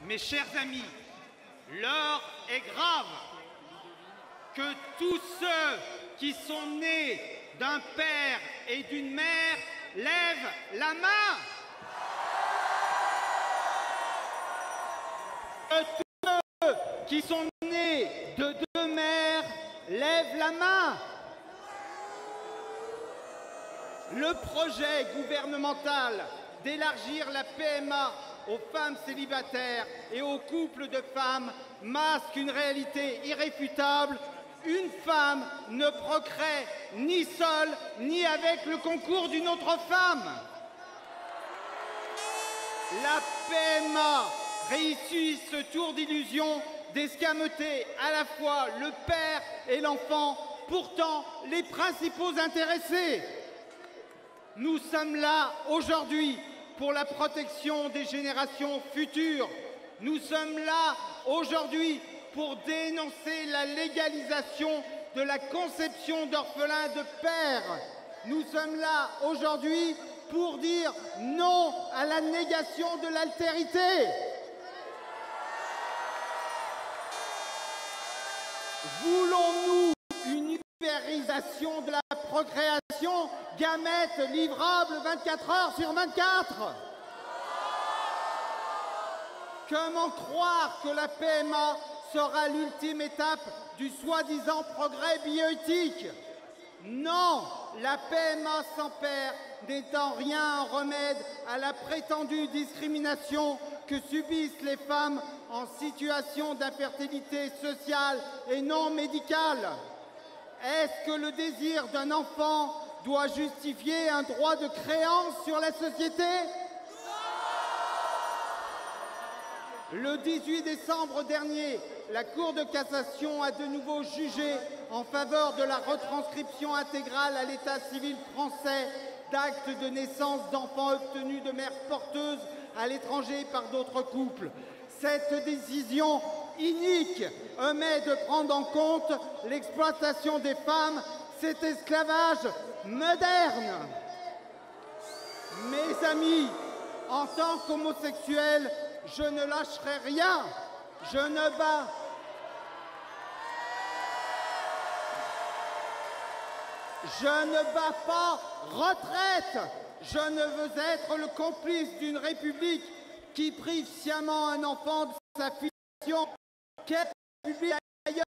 Mes chers amis, l'heure est grave. Que tous ceux qui sont nés d'un père et d'une mère lèvent la main. Que tous ceux qui sont nés de deux mères lèvent la main. Le projet gouvernemental d'élargir la PMA aux femmes célibataires et aux couples de femmes masque une réalité irréfutable. Une femme ne procrée ni seule, ni avec le concours d'une autre femme. La PMA réussit ce tour d'illusion d'escamoter à la fois le père et l'enfant, pourtant les principaux intéressés. Nous sommes là aujourd'hui pour la protection des générations futures. Nous sommes là aujourd'hui pour dénoncer la légalisation de la conception d'orphelins de père. Nous sommes là aujourd'hui pour dire non à la négation de l'altérité. Voulons-nous une ubérisation de la procréation, gamètes livrables 24 heures sur 24? Comment croire que la PMA sera l'ultime étape du soi-disant progrès bioéthique? Non, la PMA sans père n'est en rien un remède à la prétendue discrimination que subissent les femmes en situation d'infertilité sociale et non médicale. Est-ce que le désir d'un enfant doit justifier un droit de créance sur la société? Le 18 décembre dernier, la Cour de cassation a de nouveau jugé en faveur de la retranscription intégrale à l'état civil français d'actes de naissance d'enfants obtenus de mères porteuses à l'étranger par d'autres couples. Cette décision inique omet de prendre en compte l'exploitation des femmes, cet esclavage moderne. Mes amis, en tant qu'homosexuel, je ne lâcherai rien. Je ne bats pas retraite. Je ne veux être le complice d'une république qui prive sciemment un enfant de sa filiation. Quelle république d'ailleurs?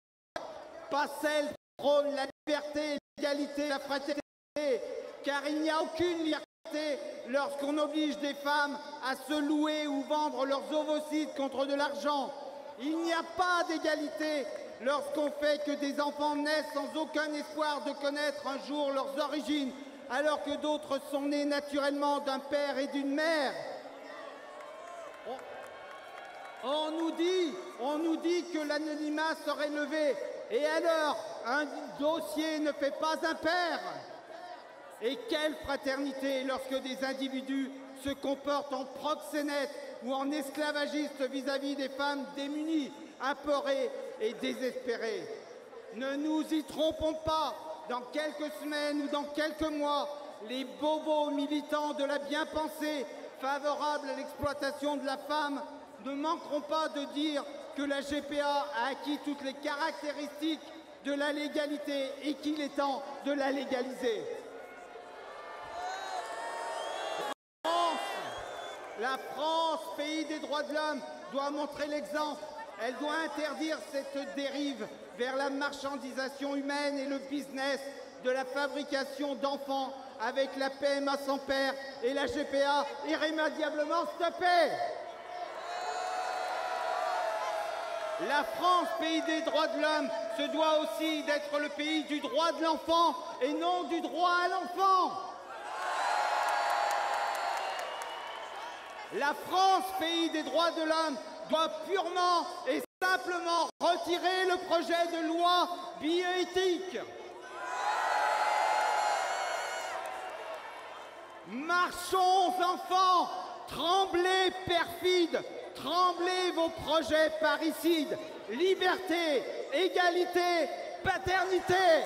Pas celle qui prône la liberté, l'égalité, la fraternité, car il n'y a aucune liberté lorsqu'on oblige des femmes à se louer ou vendre leurs ovocytes contre de l'argent. Il n'y a pas d'égalité lorsqu'on fait que des enfants naissent sans aucun espoir de connaître un jour leurs origines, alors que d'autres sont nés naturellement d'un père et d'une mère. On nous dit que l'anonymat serait levé. Et alors, un dossier ne fait pas un père. Et quelle fraternité lorsque des individus se comportent en proxénètes ou en esclavagistes vis-à-vis des femmes démunies, apeurées et désespérées. Ne nous y trompons pas, dans quelques semaines ou dans quelques mois, les bobos militants de la bien-pensée favorables à l'exploitation de la femme ne manqueront pas de dire que la GPA a acquis toutes les caractéristiques de la légalité et qu'il est temps de la légaliser. La France, pays des droits de l'homme, doit montrer l'exemple. Elle doit interdire cette dérive vers la marchandisation humaine et le business de la fabrication d'enfants avec la PMA sans père et la GPA irrémédiablement stoppée. La France, pays des droits de l'homme, se doit aussi d'être le pays du droit de l'enfant et non du droit à l'enfant. La France, pays des droits de l'homme, doit purement et simplement retirer le projet de loi bioéthique. Marchons, enfants, tremblez, perfides, tremblez vos projets parricides. Liberté, égalité, paternité.